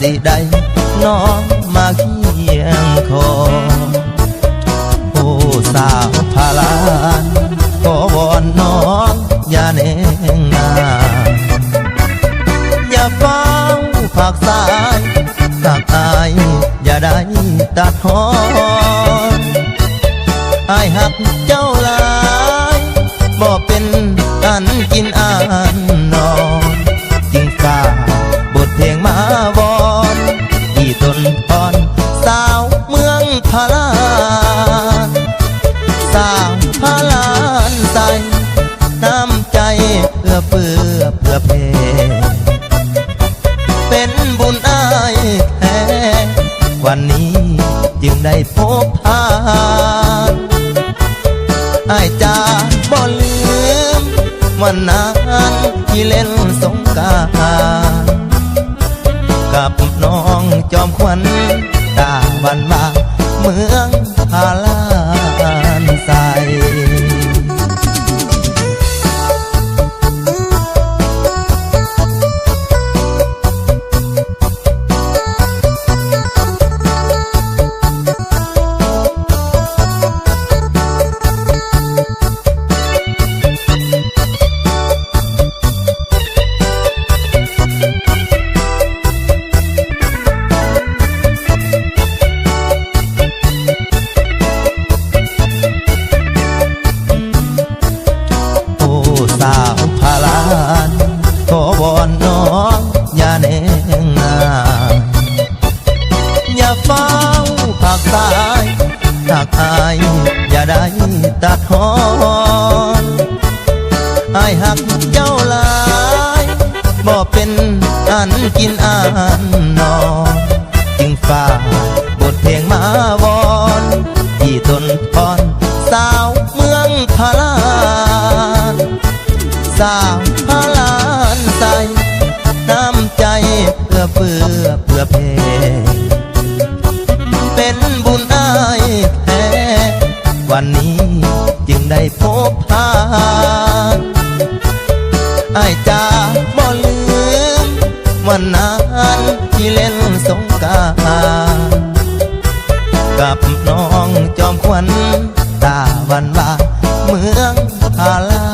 สิได้น้องมาเคียงคอโอ้สาวพาลานขอวอนน้องอย่าเน่งนานอย่าเฝ้าผักสายตักอายอย่าได้ตัดหอนอายหักเจ้าหลายบ่เป็นอันกินอันนอนจึงฝากบทเพลงมาวอนที่ต้นอ่อนสาวเมืองพาลานสาวพาลานใส่น้ำใจเพื่อเพื่อเพเป็นบุญอายแท้วันนี้จึงได้พบทานอายจะบ่ลืมวันนั้นที่เล่นสงกรานต์กับน้องจอมขวัญตาวันมาเมืองพาลานใสสาวพาลานขอวอนน้องอย่าเน่งนานอย่าเฝ้าผักสายถ้าอายอย่าได้ตัดหอนอายหักเจ้าหลายบ่เป็นอันกินอันนอนจึงฝากบทเพลงมาวอนที่ต้นอ่อนสาวเมืองพาลานสาวพาลานใส่น้ำใจเพื่อเพเป็นบุญอายแท้วันนี้จึงได้พบทานอายจะบ่ลืมวันนั้นที่เล่นสงกรานต์กับน้องจอมขวัญตาวันว่าเมืองพาลาน